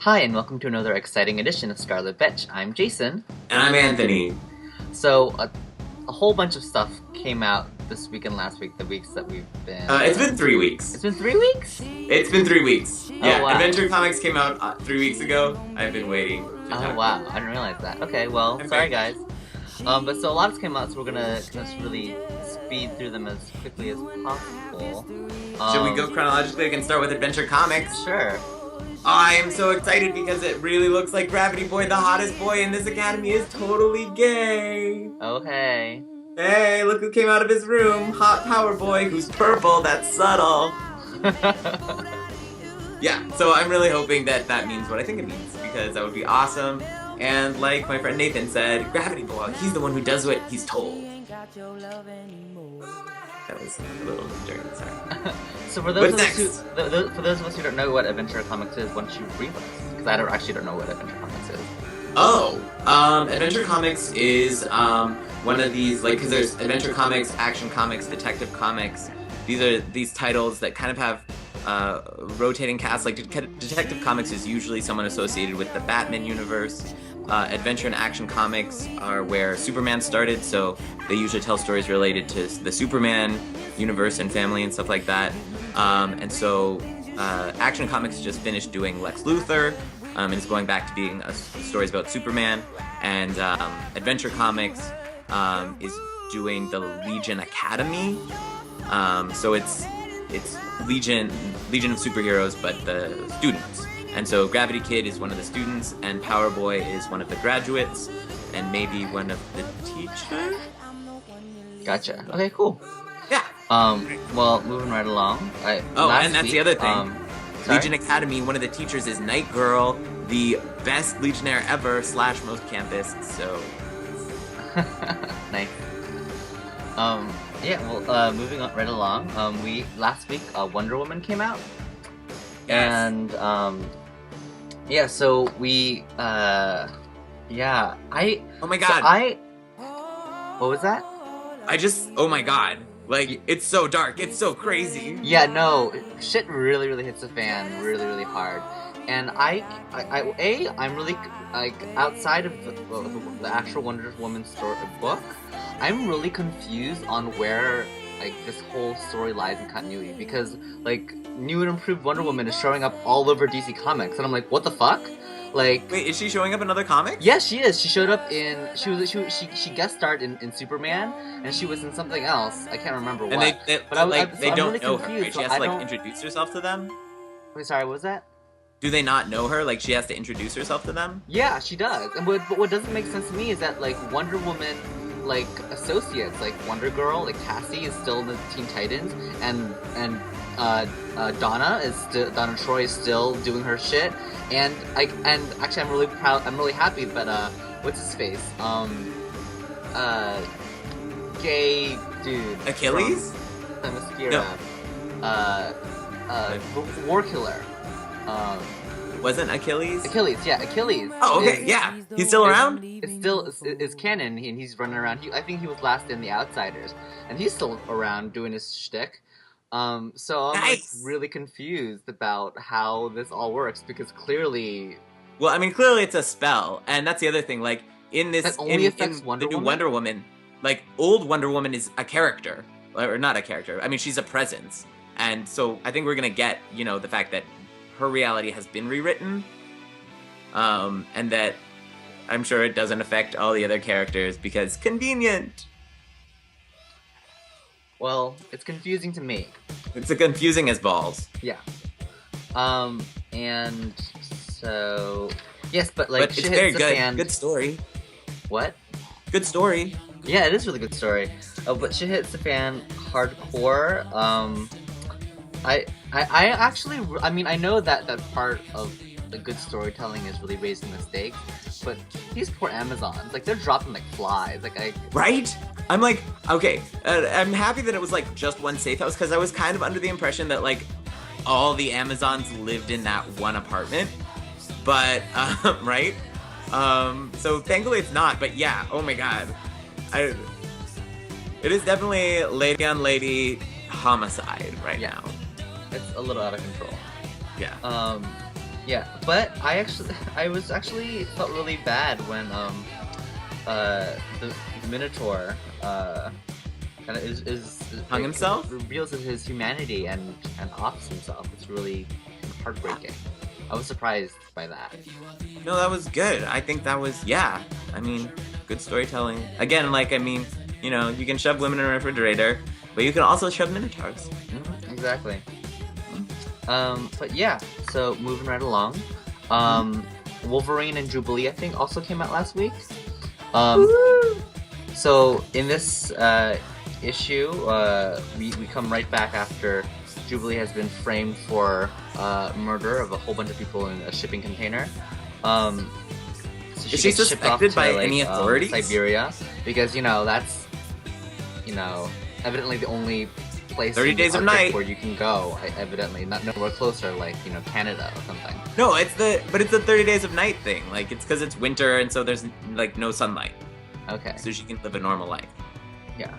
Hi, and welcome to another exciting edition of Scarlet Betch. I'm Jason. And I'm Anthony. So, a whole bunch of stuff came out this week and last week, the weeks that we've been... It's been 3 weeks. It's been 3 weeks? It's been 3 weeks. Yeah, wow. Adventure Comics came out 3 weeks ago. I've been waiting. Oh, wow. I didn't realize that. Okay, well, sorry, guys. But so a lot came out, so we're gonna just really speed through them as quickly as possible. Should we go chronologically? We can start with Adventure Comics. Sure. I'm so excited because it really looks like Gravity Boy, the hottest boy in this academy, is totally gay. Oh, hey. Hey, look who came out of his room. Hot Power Boy, who's purple. That's subtle. Yeah, so I'm really hoping that that means what I think it means, because that would be awesome. And like my friend Nathan said, Gravity Boy, he's the one who does what he's told. That was a little dirty, sorry. So for those of us who don't know what Adventure Comics is, why don't you brief us? Because I actually don't know what Adventure Comics is. Adventure Comics is one of these, like, because there's Adventure Comics, Action Comics, Detective Comics. These are these titles that kind of have rotating casts. Like Detective Comics is usually someone associated with the Batman universe. Adventure and Action Comics are where Superman started, so they usually tell stories related to the Superman universe and family and stuff like that. And so Action Comics just finished doing Lex Luthor, and is going back to being stories about Superman. And Adventure Comics is doing the Legion Academy. So it's Legion of Superheroes, but the students. And so Gravity Kid is one of the students, and Power Boy is one of the graduates, and maybe one of the teachers? Gotcha. Okay, cool. Yeah. Well, moving right along. And that's the other thing. Sorry? Legion Academy, one of the teachers is Night Girl, the best Legionnaire ever / most campus, so... Nice. Yeah, well, moving on right along, last week, Wonder Woman came out. Yes. And, yeah, so we, oh my god. What was that? Oh my god. Like, it's so dark, it's so crazy. Yeah, no, shit really, really hits the fan really, really hard. And I'm really, like, outside of the actual Wonder Woman story book, I'm really confused on where, like, this whole story lies in continuity, because, like, new and improved Wonder Woman is showing up all over DC Comics, and I'm like, what the fuck? Like, wait, is she showing up in other comics? Yes, she is. She showed up in she guest starred in Superman, and she was in something else. I can't remember what. And they I'm don't really know her, confused, right? She has to, like, introduce herself to them? Wait, sorry, what was that? Do they not know her? Like, she has to introduce herself to them? Yeah, she does. But what doesn't make sense to me is that, like, Wonder Woman, like, associates, like Wonder Girl, like Cassie is still in the Teen Titans, and Donna Troy is still doing her shit, and actually I'm really happy, but what's his face? Gay dude. Achilles? From Themyscira. War Killer. Wasn't Achilles? Achilles, yeah, Achilles. Oh, okay, yeah. He's still around? It's canon, and he's running around. I think he was last in The Outsiders, and he's still around doing his shtick. So I'm like really confused about how this all works, because clearly... Well, I mean, clearly it's a spell, and that's the other thing, like, in this... That only affects in Wonder the new Woman? Wonder Woman, like, old Wonder Woman is a character. Or not a character, I mean, she's a presence. And so I think we're gonna get, you know, the fact that her reality has been rewritten, and that I'm sure it doesn't affect all the other characters, because convenient! Well, it's confusing to me. It's confusing as balls. Yeah. And so... Yes, but, like, but it's very good. Good story. What? Good story. Yeah, it is a really good story. But shit hits the fan hardcore. I actually, I mean, I know that part of the good storytelling is really raising the stakes, but these poor Amazons, like, they're dropping like flies. Like, Right? I'm like, okay, I'm happy that it was, like, just one safe house, because I was kind of under the impression that, like, all the Amazons lived in that one apartment, but, right? So thankfully it's not, but yeah, oh my god. It is definitely lady on lady homicide right now. It's a little out of control. Yeah. Yeah, but I was actually felt really bad when the Minotaur kind of is Hung himself? reveals his humanity and offs himself. It's really heartbreaking. I was surprised by that. No, that was good. I think that was, yeah. I mean, good storytelling. Again, like, I mean, you know, you can shove women in a refrigerator, but you can also shove minotaurs. Exactly. But yeah, so moving right along. Wolverine and Jubilee, I think, also came out last week. So in this issue, we come right back after Jubilee has been framed for murder of a whole bunch of people in a shipping container. So Is she gets shipped off suspected to, by like, any authorities? Siberia, because that's evidently the only place 30 in the days of Arctic night where you can go. Evidently, not nowhere closer, like Canada or something. No, it's the 30 days of night thing. Like, it's because it's winter and so there's like no sunlight. Okay. So she can live a normal life. Yeah.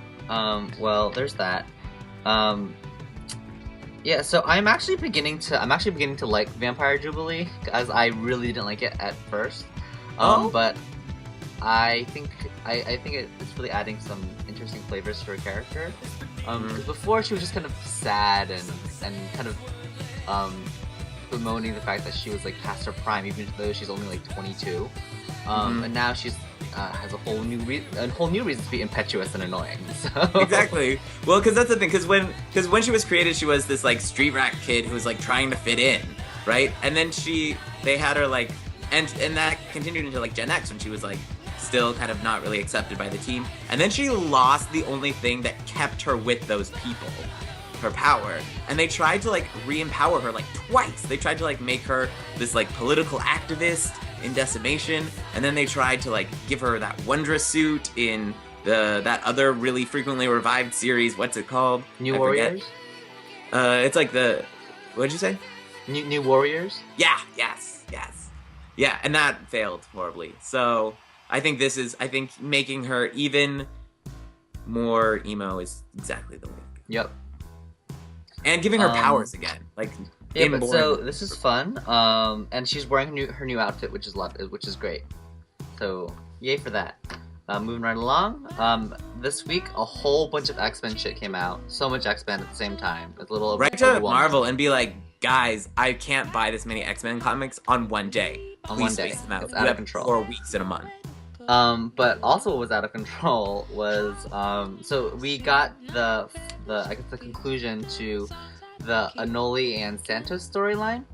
Well, there's that. Yeah. So I'm actually beginning to like Vampire Jubilee, as I really didn't like it at first. But I think it's really adding some interesting flavors to her character. Because before she was just kind of sad and kind of bemoaning the fact that she was like past her prime, even though she's only like 22. And now she's has a whole new reason to be impetuous and annoying. So. Exactly. Well, because that's the thing. Because when she was created, she was this like street rat kid who was like trying to fit in, right? And then they had her like, and that continued into like Gen X when she was like still kind of not really accepted by the team. And then she lost the only thing that kept her with those people, her power. And they tried to like re-empower her like twice. They tried to like make her this like political activist in Decimation, and then they tried to like give her that Wondrous suit in that other really frequently revived series. What's it called? New Warriors? It's like what'd you say? New Warriors? Yeah, yes. Yeah, and that failed horribly. So I think making her even more emo is exactly the way. Yep. And giving her powers again, like. Yeah, but so this is fun. And she's wearing her new outfit, which is great. So yay for that. Moving right along. This week a whole bunch of X-Men shit came out. So much X-Men at the same time. It's a little right to Marvel and be like, guys, I can't buy this many X-Men comics on one day. On Please one day, space them out. it's out of control. 4 weeks in a month. But also what was out of control was so we got the conclusion to the Anoli and Santos storyline,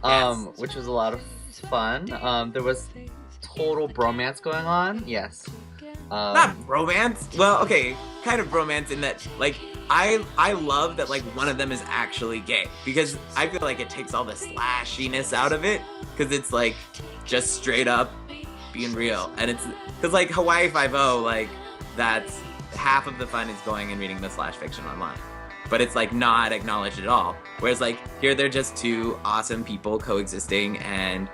Yes. which was a lot of fun. There was total bromance going on. Yes. Not romance. Well, okay, kind of bromance in that, like, I love that, like, one of them is actually gay, because I feel like it takes all the slashiness out of it, because it's, like, just straight up being real. And it's, because, like, Hawaii Five-0, like, that's half of the fun is going and reading the slash fiction online. But it's, like, not acknowledged at all. Whereas, like, here they're just two awesome people coexisting and,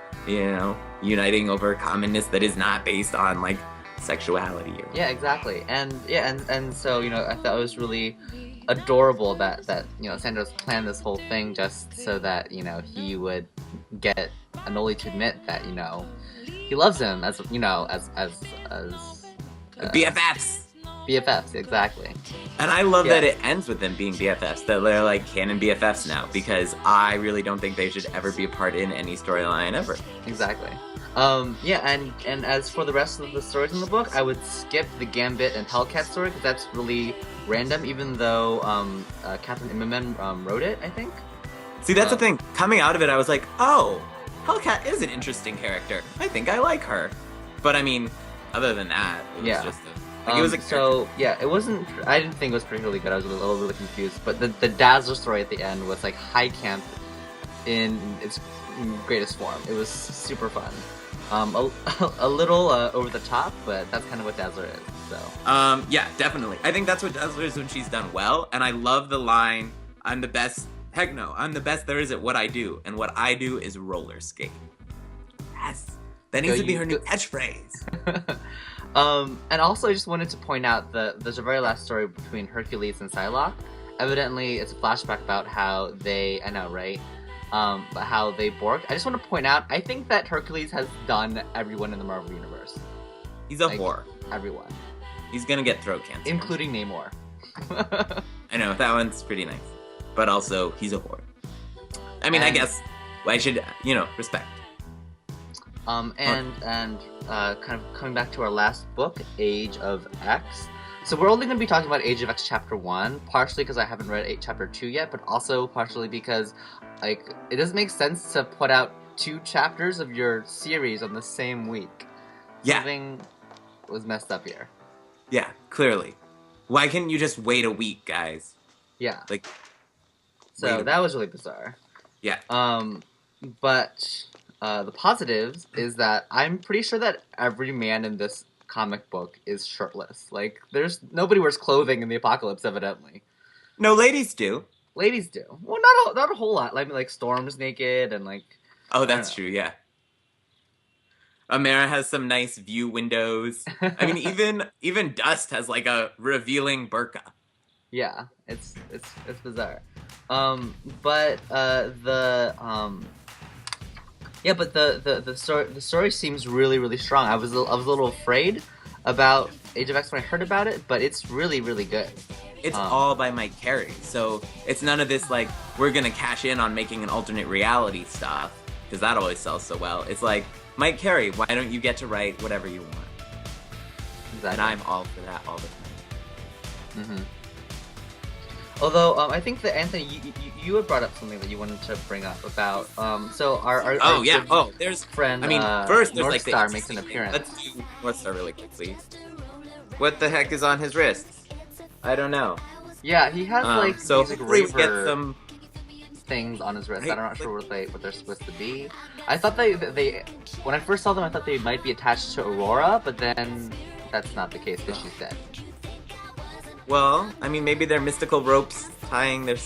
uniting over commonness that is not based on, like, sexuality. Yeah, exactly. And so, I thought it was really adorable that Santos planned this whole thing just so that, he would get Anoli to admit that, he loves him as BFFs. BFFs, exactly. And I love that it ends with them being BFFs, that they're like canon BFFs now, because I really don't think they should ever be a part in any storyline ever. Exactly. And as for the rest of the stories in the book, I would skip the Gambit and Hellcat story, because that's really random, even though Catherine Immerman wrote it, I think. See, that's the thing. Coming out of it, I was like, oh, Hellcat is an interesting character. I think I like her. But I mean, other than that, it was just it was a it wasn't. I didn't think it was particularly good. I was a little really confused. But the Dazzler story at the end was like high camp in its greatest form. It was super fun. A little over the top, but that's kind of what Dazzler is. So. Yeah, definitely. I think that's what Dazzler is when she's done well. And I love the line, "I'm the best. Heck no, I'm the best there is at what I do, and what I do is roller skate." Yes, that needs to be her new catchphrase. And also I just wanted to point out there's a very last story between Hercules and Psylocke. Evidently, it's a flashback about how I know, right? how they borked. I just want to point out, I think that Hercules has done everyone in the Marvel Universe. He's a whore. Everyone. He's gonna get throat cancer. Including Namor. I know, that one's pretty nice. But also, he's a whore. I mean, I guess I should, respect. Kind of coming back to our last book, Age of X. So we're only going to be talking about Age of X Chapter 1, partially because I haven't read Chapter 2 yet, but also partially because, it doesn't make sense to put out 2 chapters of your series on the same week. Yeah. Something was messed up here. Yeah, clearly. Why can't you just wait a week, guys? Yeah. So that was really bizarre. Yeah. But the positives is that I'm pretty sure that every man in this comic book is shirtless. Nobody wears clothing in the apocalypse, evidently. No, ladies do. Ladies do. Well, not a whole lot. Storm's naked and Oh, that's true. Yeah. Amara has some nice view windows. I mean, even Dust has a revealing burqa. Yeah, it's bizarre. But the story seems really, really strong. I was a little afraid about Age of X when I heard about it, but it's really, really good. It's all by Mike Carey, so it's none of this we're gonna cash in on making an alternate reality stuff, because that always sells so well. It's Mike Carey, why don't you get to write whatever you want? Exactly. And I'm all for that all the time. Mm-hmm. Although, I think that, Anthony, you had brought up something that you wanted to bring up about, so our there's friend, first there's Northstar makes an appearance. Let's do Northstar really quickly. What the heck is on his wrists? I don't know. Yeah, he has, so these, hopefully we get raver some things on his wrist. I'm not sure what they're supposed to be. I thought they when I first saw them, I thought they might be attached to Aurora, but then that's not the case because she's dead. Well, I mean, maybe they're mystical ropes tying their...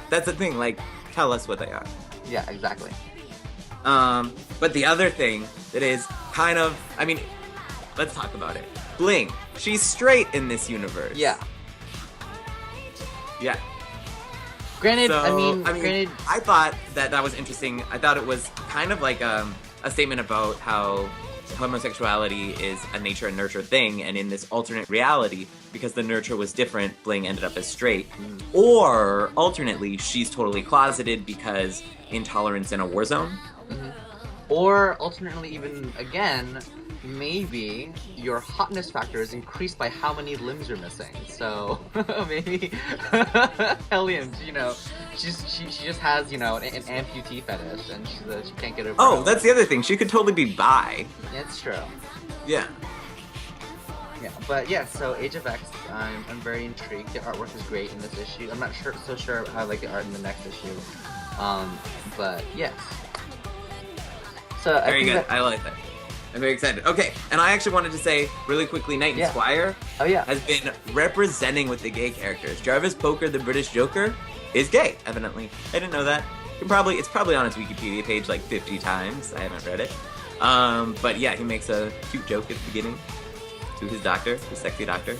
That's the thing, tell us what they are. Yeah, exactly. But the other thing that is kind of... I mean, let's talk about it. Bling. She's straight in this universe. Yeah. Yeah. Granted, granted... I thought that was interesting. I thought it was kind of a statement about how homosexuality is a nature and nurture thing, and in this alternate reality, because the nurture was different, Bling ended up as straight. Or, alternately, she's totally closeted because intolerance in a war zone. Mm-hmm. Or, alternately, even again, maybe your hotness factor is increased by how many limbs you're missing. So, maybe Hellion, she just has, an amputee fetish, and she can't get over. Oh, that's the other thing. She could totally be bi. Yeah, it's true. Yeah. Yeah, but yeah, so Age of X, I'm very intrigued. The artwork is great in this issue. I'm not so sure how I like the art in the next issue. But yes. So very good. I like that. I'm very excited. Okay, and I actually wanted to say really quickly, Knight and Squire has been representing with the gay characters. Jarvis Poker, the British Joker, is gay, evidently. I didn't know that. It's probably on his Wikipedia page 50 times. I haven't read it. But yeah, he makes a cute joke at the beginning to his doctor, his sexy doctor.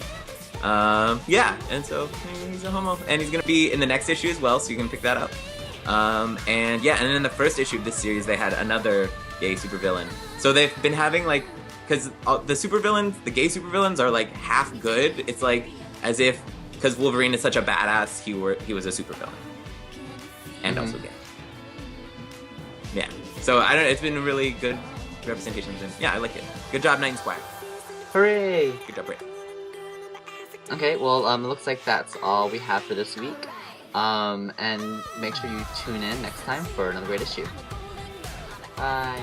Yeah, and so he's a homo. And he's going to be in the next issue as well, so you can pick that up. And yeah, and in the first issue of this series, they had another gay supervillain. So they've been having because the supervillains, the gay supervillains are half good. It's as if, because Wolverine is such a badass, he was a supervillain. And also gay. Yeah. So I don't know, it's been a really good representation. Yeah, I like it. Good job, Knight and Squire. Hooray! Good job, Ray. Okay, well, it looks like that's all we have for this week. And make sure you tune in next time for another great issue. Bye.